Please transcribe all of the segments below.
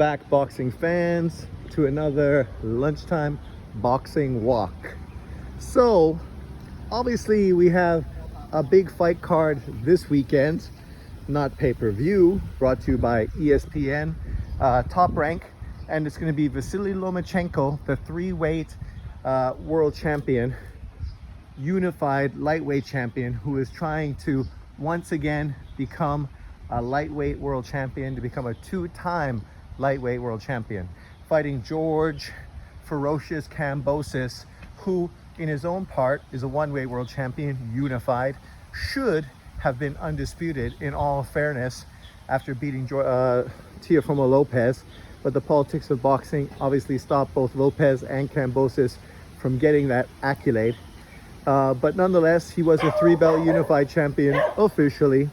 Back, boxing fans, to another lunchtime boxing walk. So obviously we have a big fight card this weekend, not pay-per-view, brought to you by ESPN, Top Rank, and it's going to be Vasily Lomachenko, the three-weight world champion, unified lightweight champion, who is trying to once again become a lightweight world champion, to become a two-time lightweight world champion, fighting George ferocious Kambosses, who in his own part is a one-weight world champion, unified, should have been undisputed in all fairness after beating Teofimo Lopez, but the politics of boxing obviously stopped both Lopez and Kambosses from getting that accolade. But nonetheless, he was a three-belt unified champion officially,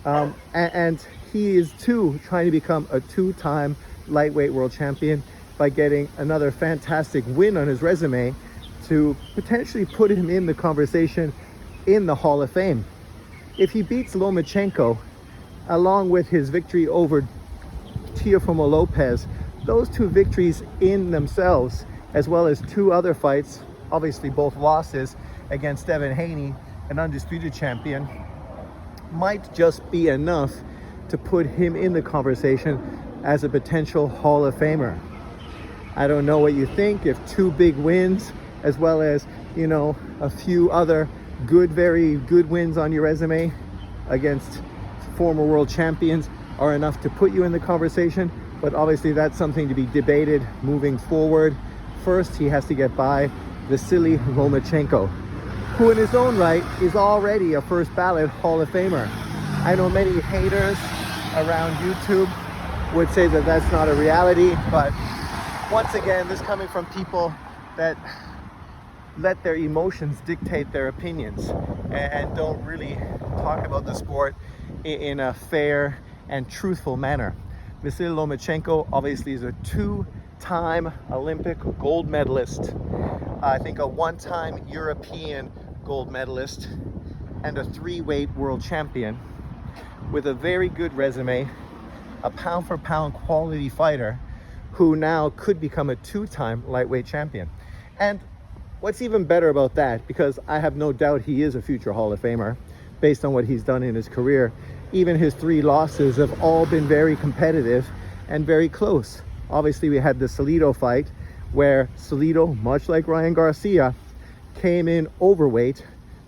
and he is too trying to become a two-time lightweight world champion by getting another fantastic win on his resume to potentially put him in the conversation in the Hall of Fame. If he beats Lomachenko, along with his victory over Teofimo Lopez, those two victories in themselves, as well as two other fights, obviously both losses against Devin Haney, an undisputed champion, might just be enough to put him in the conversation as a potential Hall of Famer. I don't know what you think. If two big wins, as well as, you know, a few other very good wins on your resume against former world champions, are enough to put you in the conversation. But obviously that's something to be debated moving forward. First, he has to get by Vasily Lomachenko, who in his own right is already a first ballot Hall of Famer. I know many haters around YouTube would say that that's not a reality, but once again, this coming from people that let their emotions dictate their opinions and don't really talk about the sport in a fair and truthful manner. Vasily Lomachenko obviously is a two-time Olympic gold medalist, I think a one-time European gold medalist, and a three-weight world champion with a very good resume, a pound-for-pound quality fighter who now could become a two-time lightweight champion. And what's even better about that, because I have no doubt he is a future Hall of Famer based on what he's done in his career, even his three losses have all been very competitive and very close. Obviously, we had the Salido fight where Salido, much like Ryan Garcia, came in overweight,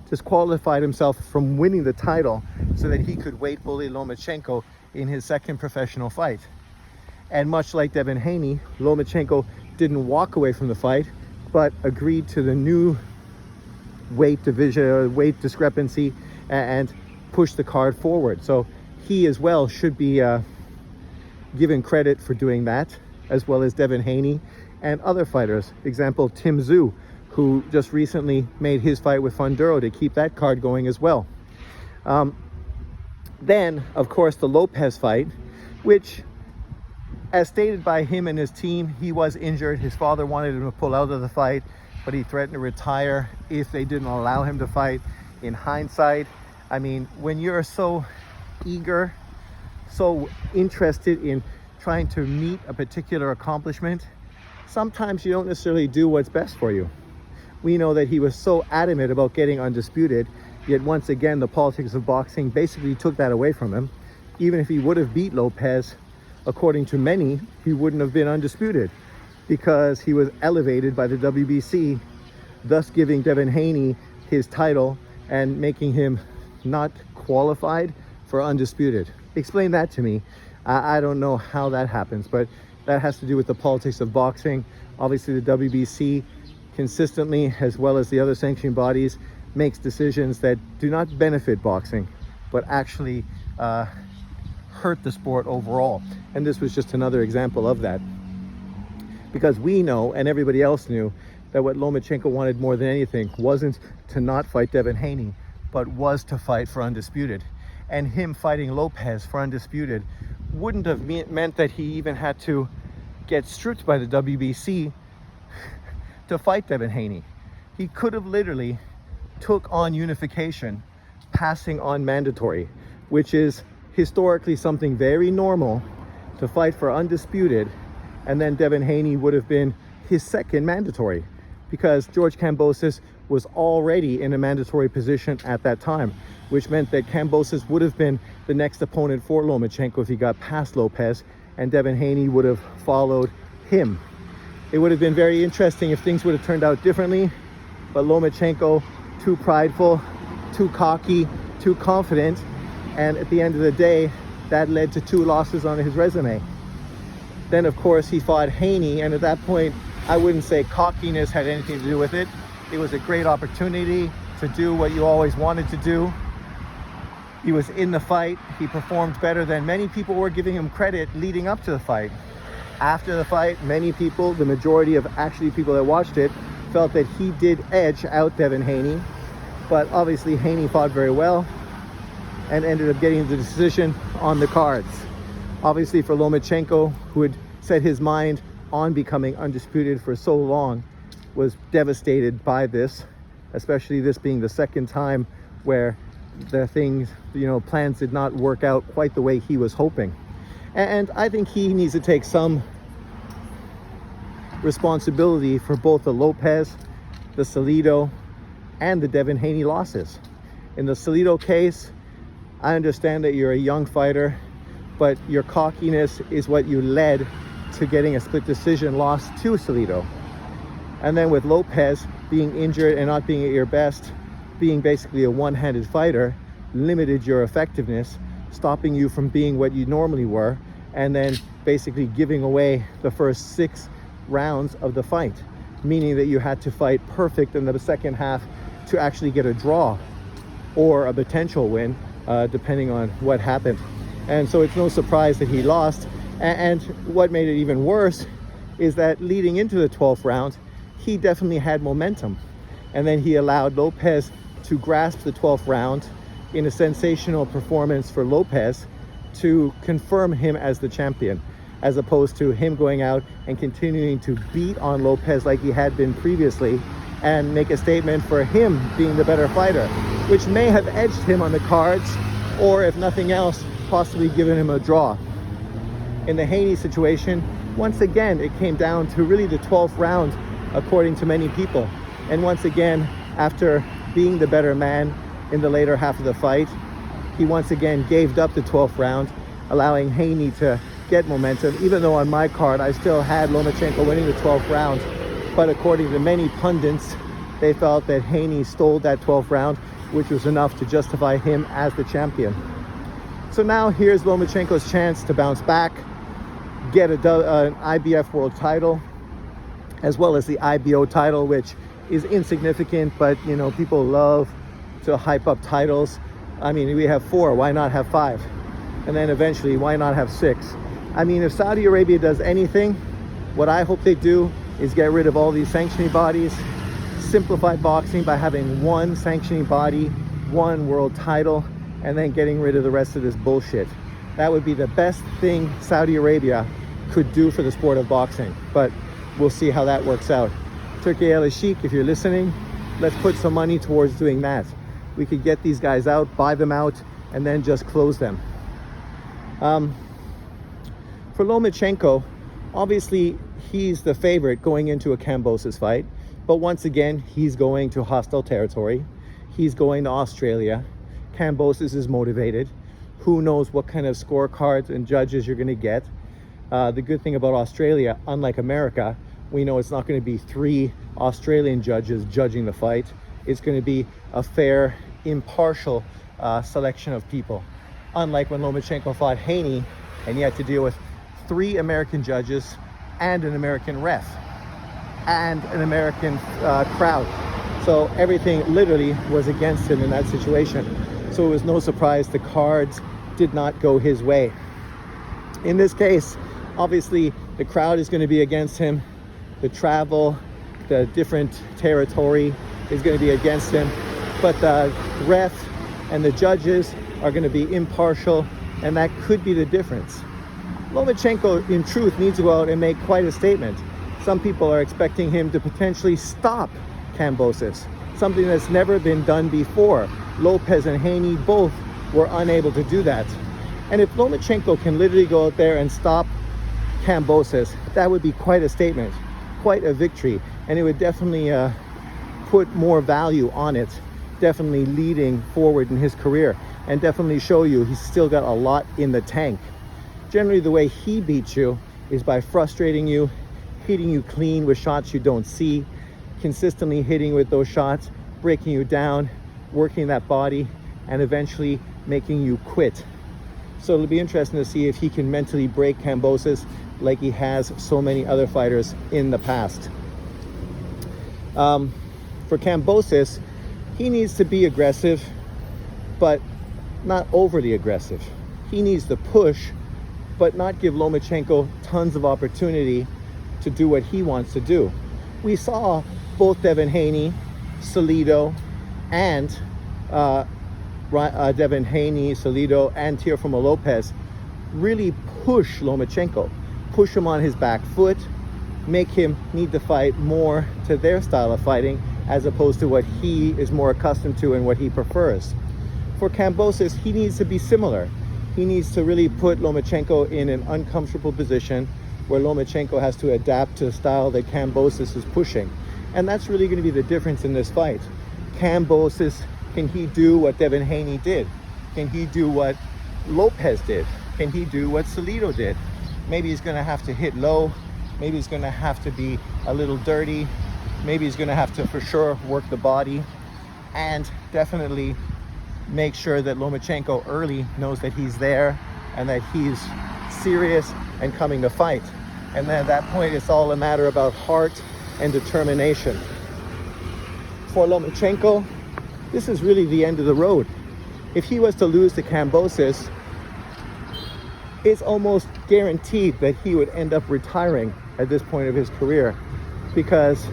disqualified himself from winning the title so that he could weight bully Lomachenko in his second professional fight. And much like Devin Haney, Lomachenko didn't walk away from the fight, but agreed to the new weight division, weight discrepancy, and pushed the card forward. So he as well should be given credit for doing that, as well as Devin Haney and other fighters. Example, Tim Tszyu, who just recently made his fight with Funduro to keep that card going as well. Then, of course, the Lopez fight, which, as stated by him and his team, he was injured. His father wanted him to pull out of the fight, but he threatened to retire if they didn't allow him to fight. In hindsight, I mean, when you're so eager, so interested in trying to meet a particular accomplishment, sometimes you don't necessarily do what's best for you. We know that he was so adamant about getting undisputed, yet once again, the politics of boxing basically took that away from him. Even if he would have beat Lopez, according to many, he wouldn't have been undisputed because he was elevated by the WBC, thus giving Devin Haney his title and making him not qualified for undisputed. Explain that to me. I don't know how that happens, but that has to do with the politics of boxing. Obviously, the WBC consistently, as well as the other sanctioning bodies, makes decisions that do not benefit boxing, but actually hurt the sport overall. And this was just another example of that. Because we know, and everybody else knew, that what Lomachenko wanted more than anything wasn't to not fight Devin Haney, but was to fight for undisputed. And him fighting Lopez for undisputed wouldn't have meant that he even had to get stripped by the WBC to fight Devin Haney. He could have literally took on unification, passing on mandatory, which is historically something very normal to fight for undisputed, and then Devin Haney would have been his second mandatory, because George Kambosses was already in a mandatory position at that time, which meant that Kambosses would have been the next opponent for Lomachenko if he got past Lopez, and Devin Haney would have followed him. It would have been very interesting if things would have turned out differently, but Lomachenko, too prideful, too cocky, too confident, and at the end of the day, that led to 2 losses on his resume. Then of course he fought Haney, and at that point I wouldn't say cockiness had anything to do with it. It was a great opportunity to do what you always wanted to do. He was in the fight. He performed better than many people were giving him credit leading up to the fight. After the fight, many people, the majority of actually people that watched it, felt that he did edge out Devin Haney. But obviously Haney fought very well and ended up getting the decision on the cards. Obviously for Lomachenko, who had set his mind on becoming undisputed for so long, was devastated by this, especially this being the second time where the things, plans did not work out quite the way he was hoping. And I think he needs to take some responsibility for both the Lopez, the Salido, and the Devin Haney losses. In the Salido case, I understand that you're a young fighter, but your cockiness is what you led to getting a split decision loss to Salido. And then with Lopez being injured and not being at your best, being basically a one-handed fighter, limited your effectiveness, stopping you from being what you normally were, and then basically giving away the first 6 rounds of the fight, meaning that you had to fight perfect in the second half to actually get a draw or a potential win, depending on what happened. And so it's no surprise that he lost. And what made it even worse is that leading into the 12th round, he definitely had momentum. And then he allowed Lopez to grasp the 12th round in a sensational performance for Lopez to confirm him as the champion, as opposed to him going out and continuing to beat on Lopez like he had been previously and make a statement for him being the better fighter, which may have edged him on the cards, or if nothing else, possibly given him a draw. In the Haney situation, once again, it came down to really the 12th round, according to many people. And once again, after being the better man in the later half of the fight, he once again gave up the 12th round, allowing Haney to get momentum, even though on my card, I still had Lomachenko winning the 12th round. But according to many pundits, they felt that Haney stole that 12th round, which was enough to justify him as the champion. So now here's Lomachenko's chance to bounce back, get an IBF world title, as well as the IBO title, which is insignificant, but people love to hype up titles. I mean, we have 4, why not have 5? And then eventually, why not have 6? I mean, if Saudi Arabia does anything, what I hope they do is get rid of all these sanctioning bodies, simplify boxing by having one sanctioning body, one world title, and then getting rid of the rest of this bullshit. That would be the best thing Saudi Arabia could do for the sport of boxing, but we'll see how that works out. Turkey El Sheikh, if you're listening, let's put some money towards doing that. We could get these guys out, buy them out, and then just close them. For Lomachenko, obviously he's the favorite going into a Kambosses fight, but once again, he's going to hostile territory. He's going to Australia. Kambosses is motivated. Who knows what kind of scorecards and judges you're going to get. The good thing about Australia, unlike America, we know it's not going to be 3 Australian judges judging the fight. It's going to be a fair, impartial selection of people. Unlike when Lomachenko fought Haney, and he had to deal with 3 American judges and an American ref and an American crowd. So everything literally was against him in that situation. So it was no surprise the cards did not go his way. In this case, obviously the crowd is going to be against him. The travel, the different territory is going to be against him. But the ref and the judges are going to be impartial, and that could be the difference. Lomachenko, in truth, needs to go out and make quite a statement. Some people are expecting him to potentially stop Kambosses, something that's never been done before. Lopez and Haney both were unable to do that. And if Lomachenko can literally go out there and stop Kambosses, that would be quite a statement, quite a victory, and it would definitely put more value on it, definitely leading forward in his career, and definitely show you he's still got a lot in the tank. Generally, the way he beats you is by frustrating you, hitting you clean with shots you don't see, consistently hitting with those shots, breaking you down, working that body, and eventually making you quit. So it'll be interesting to see if he can mentally break Kambosses like he has so many other fighters in the past. For Kambosses, he needs to be aggressive, but not overly aggressive. He needs to push, but not give Lomachenko tons of opportunity to do what he wants to do. We saw both Devin Haney, Salido, and Devin Haney, Salido, and Teofimo Lopez really push Lomachenko, push him on his back foot, make him need to fight more to their style of fighting as opposed to what he is more accustomed to and what he prefers. For Kambosses, he needs to be similar. He needs to really put Lomachenko in an uncomfortable position where Lomachenko has to adapt to the style that Kambosses is pushing. And that's really going to be the difference in this fight. Kambosses, can he do what Devin Haney did? Can he do what Lopez did? Can he do what Salido did? Maybe he's going to have to hit low. Maybe he's going to have to be a little dirty. Maybe he's going to have to, for sure, work the body. And definitely make sure that Lomachenko early knows that he's there and that he's serious and coming to fight. And then at that point, it's all a matter about heart and determination. For Lomachenko, this is really the end of the road. If he was to lose to Kambosses, it's almost guaranteed that he would end up retiring at this point of his career, because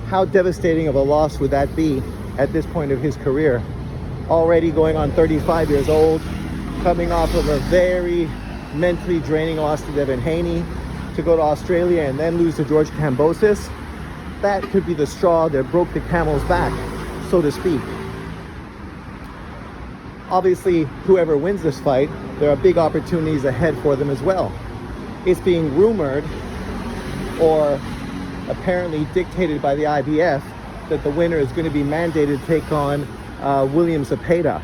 how devastating of a loss would that be at this point of his career? Already going on 35 years old, coming off of a very mentally draining loss to Devin Haney, to go to Australia and then lose to George Kambosses. That could be the straw that broke the camel's back, so to speak. Obviously, whoever wins this fight, there are big opportunities ahead for them as well. It's being rumored, or apparently dictated by the IBF, that the winner is going to be mandated to take on William Zepeda,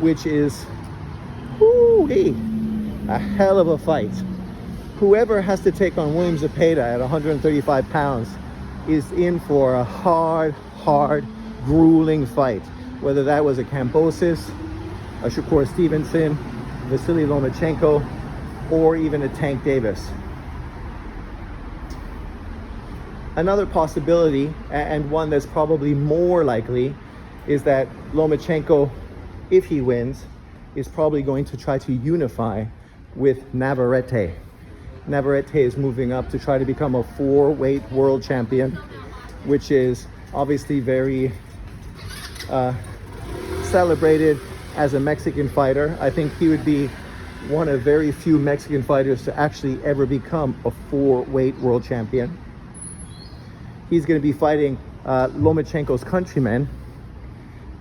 which is a hell of a fight. Whoever has to take on William Zepeda at 135 pounds is in for a hard, grueling fight. Whether that was a Kambosses, a Shakur Stevenson, Vasily Lomachenko, or even a Tank Davis. Another possibility, and one that's probably more likely, is that Lomachenko, if he wins, is probably going to try to unify with Navarrete. Navarrete is moving up to try to become a 4-weight world champion, which is obviously very celebrated as a Mexican fighter. I think he would be one of very few Mexican fighters to actually ever become a 4-weight world champion. He's going to be fighting Lomachenko's countryman.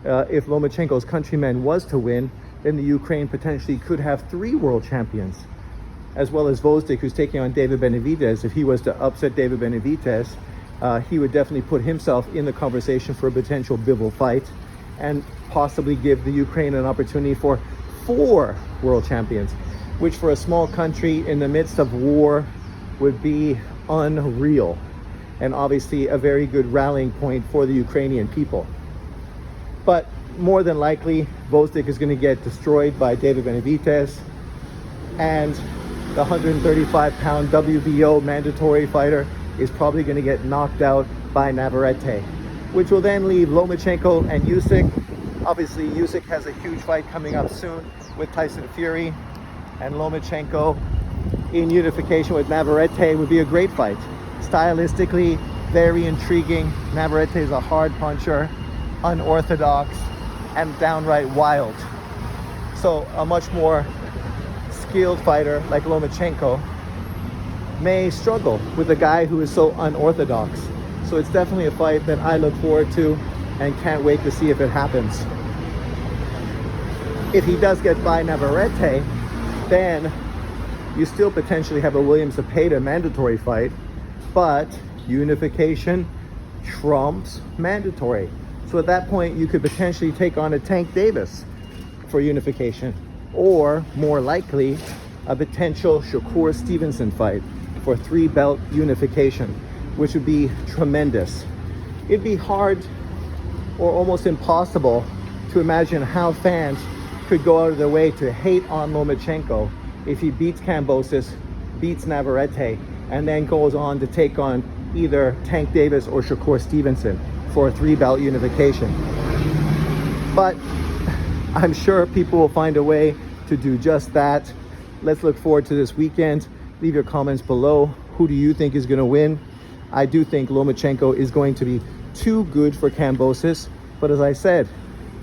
If Lomachenko's countryman was to win, then the Ukraine potentially could have 3 world champions, as well as Gvozdyk, who's taking on David Benavidez. If he was to upset David Benavidez, he would definitely put himself in the conversation for a potential Bivol fight, and possibly give the Ukraine an opportunity for 4 world champions, which for a small country in the midst of war would be unreal, and obviously a very good rallying point for the Ukrainian people. But more than likely, Gvozdyk is going to get destroyed by David Benavidez, and the 135-pound WBO mandatory fighter is probably going to get knocked out by Navarrete, which will then leave Lomachenko and Usyk. Obviously, Usyk has a huge fight coming up soon with Tyson Fury, and Lomachenko in unification with Navarrete would be a great fight. Stylistically, very intriguing. Navarrete is a hard puncher, unorthodox, and downright wild. So a much more skilled fighter like Lomachenko may struggle with a guy who is so unorthodox. So it's definitely a fight that I look forward to and can't wait to see if it happens. If he does get by Navarrete, then you still potentially have a Williams-Zepeda mandatory fight, but unification trumps mandatory. So at that point, you could potentially take on a Tank Davis for unification, or more likely, a potential Shakur Stevenson fight for 3-belt unification, which would be tremendous. It'd be hard or almost impossible to imagine how fans could go out of their way to hate on Lomachenko if he beats Kambosses, beats Navarrete, and then goes on to take on either Tank Davis or Shakur Stevenson for a 3-belt unification. But I'm sure people will find a way to do just that. Let's look forward to this weekend. Leave your comments below. Who do you think is going to win? I do think Lomachenko is going to be too good for Kambosses, but as I said,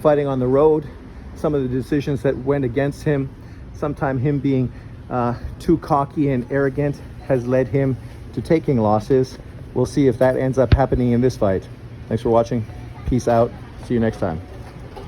fighting on the road, some of the decisions that went against him, sometimes him being too cocky and arrogant, has led him to taking losses. We'll see if that ends up happening in this fight. Thanks for watching. Peace out. See you next time.